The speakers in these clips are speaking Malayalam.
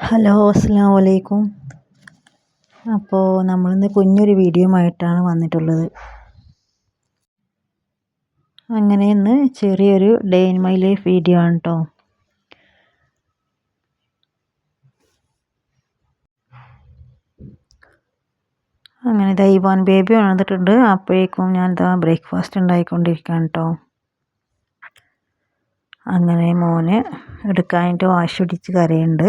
ഹലോ അസ്സലാമു അലൈക്കും. അപ്പോൾ നമ്മളിന്ന് കുഞ്ഞൊരു വീഡിയോ ആയിട്ടാണ് വന്നിട്ടുള്ളത്. അങ്ങനെ ഇന്ന് ചെറിയൊരു day in my life video ആണ് കേട്ടോ. അങ്ങനെ ദൈവാൻ ബേബി വന്നിട്ടുണ്ട്. അപ്പോഴേക്കും ഞാൻ ബ്രേക്ക്ഫാസ്റ്റ് ഉണ്ടായിക്കൊണ്ടിരിക്കുകയാണ് കേട്ടോ. അങ്ങനെ മോന് എടുക്കാനായിട്ട് വാശി പിടിച്ച് കരയുണ്ട്.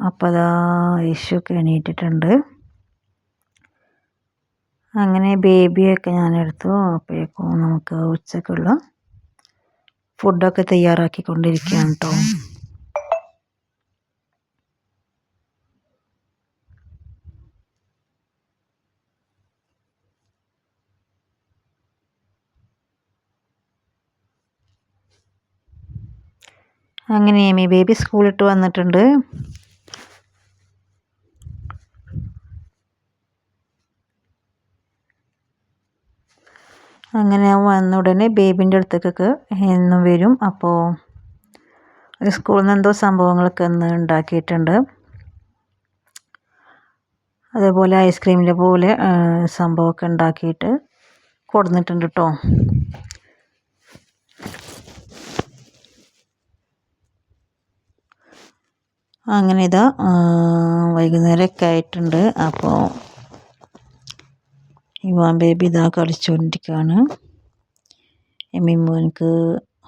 അപ്പോൾ അതാ യേശുക്ക് എണീറ്റിട്ടുണ്ട്. അങ്ങനെ ബേബിയൊക്കെ ഞാനെടുത്തു. അപ്പോഴേക്കും നമുക്ക് ഉച്ചക്കുള്ള ഫുഡൊക്കെ തയ്യാറാക്കിക്കൊണ്ടിരിക്കുകയാണ് കേട്ടോ. അങ്ങനെ ഏമി ബേബി സ്കൂളിട്ട് വന്നിട്ടുണ്ട്. അങ്ങനെ വന്ന ഉടനെ ബേബിൻ്റെ അടുത്തേക്കൊക്കെ എന്നും വരും. അപ്പോൾ സ്കൂളിൽ നിന്ന് എന്തോ സംഭവങ്ങളൊക്കെ ഒന്ന് ഉണ്ടാക്കിയിട്ടുണ്ട്. അതേപോലെ ഐസ്ക്രീമിൻ്റെ പോലെ സംഭവമൊക്കെ ഉണ്ടാക്കിയിട്ട് കൊടുത്തിട്ടുണ്ട് കേട്ടോ. അങ്ങനെ ഇതാ വൈകുന്നേരമൊക്കെ ആയിട്ടുണ്ട്. അപ്പോൾ ഇവാൻ ബേബി ഇതാ കളിച്ചുകൊണ്ടിരിക്കുകയാണ്. മോനിക്ക്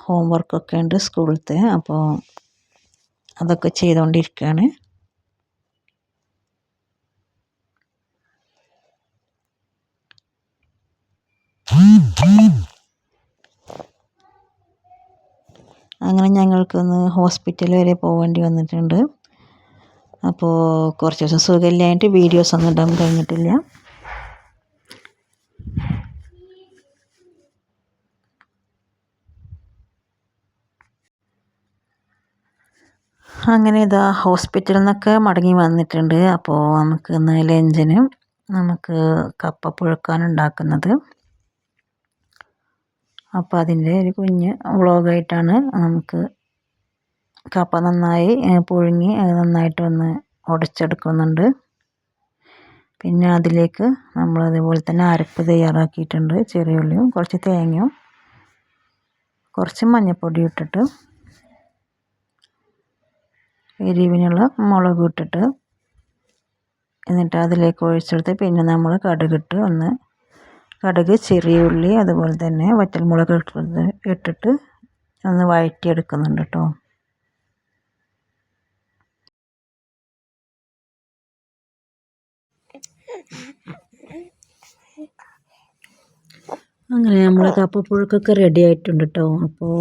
ഹോംവർക്കൊക്കെ ഉണ്ട് സ്കൂളിലത്തെ. അപ്പോൾ അതൊക്കെ ചെയ്തുകൊണ്ടിരിക്കുകയാണ്. അങ്ങനെ ഞങ്ങൾക്കൊന്ന് ഹോസ്പിറ്റൽ വരെ പോകേണ്ടി വന്നിട്ടുണ്ട്. അപ്പോൾ കുറച്ച് ദിവസം സുഖമില്ലായിട്ട് വീഡിയോസ് ഒന്നും ഇടാൻ കഴിഞ്ഞിട്ടില്ല. അങ്ങനെ ഇതാ ഹോസ്പിറ്റലിൽ നിന്നൊക്കെ മടങ്ങി വന്നിട്ടുണ്ട്. അപ്പോൾ നമുക്ക് ഇന്ന് ലഞ്ചിന് നമുക്ക് കപ്പ പുഴുക്കാനുണ്ടാക്കുന്നത്. അപ്പോൾ അതിൻ്റെ ഒരു കുഞ്ഞ് വ്ളോഗായിട്ടാണ്. നമുക്ക് കപ്പ നന്നായി പുഴുങ്ങി നന്നായിട്ട് ഒന്ന് ഉടച്ചെടുക്കുന്നുണ്ട്. പിന്നെ അതിലേക്ക് നമ്മൾ അതുപോലെ തന്നെ അരപ്പ് തയ്യാറാക്കിയിട്ടുണ്ട്. ചെറിയ ഉള്ളിയും കുറച്ച് തേങ്ങയും കുറച്ച് മഞ്ഞൾപ്പൊടി ഇട്ടിട്ട് എരിവിനുള്ള മുളക് ഇട്ടിട്ട് എന്നിട്ട് അതിലേക്ക് ഒഴിച്ചെടുത്ത് പിന്നെ നമ്മൾ കടുകിട്ട് കടുക് ചെറിയ ഉള്ളി അതുപോലെ തന്നെ വറ്റൽമുളക് ഇട്ടിട്ട് ഒന്ന് വഴറ്റിയെടുക്കുന്നുണ്ട് കേട്ടോ. അങ്ങനെ നമ്മളെ കപ്പപ്പുഴുക്കൊക്കെ റെഡി ആയിട്ടുണ്ട് കേട്ടോ. അപ്പോൾ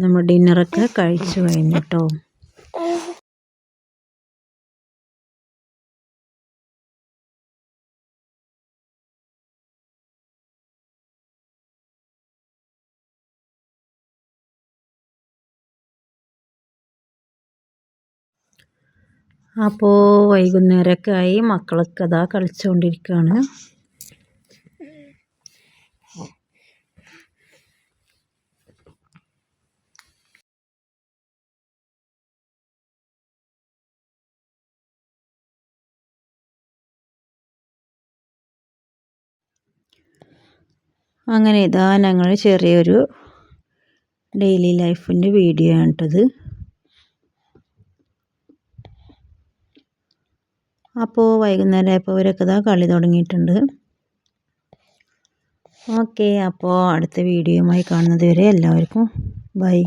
നമ്മൾ ഡിന്നറൊക്കെ കഴിച്ചു കഴിഞ്ഞു കേട്ടോ. അപ്പോൾ വൈകുന്നേരമൊക്കെ ആയി. മക്കളൊക്കെ അതാ കളിച്ചുകൊണ്ടിരിക്കുകയാണ്. അങ്ങനെ ഇതാ ഞങ്ങൾ ചെറിയൊരു ഡെയിലി ലൈഫിൻ്റെ വീഡിയോ ആണ് കേട്ടത്. അപ്പോൾ വൈകുന്നേരം ആയപ്പോൾ അവരൊക്കെ ഇതാ കളി തുടങ്ങിയിട്ടുണ്ട്. ഓക്കെ, അപ്പോൾ അടുത്ത വീഡിയോയുമായി കാണുന്നത് വരെ എല്ലാവർക്കും ബൈ.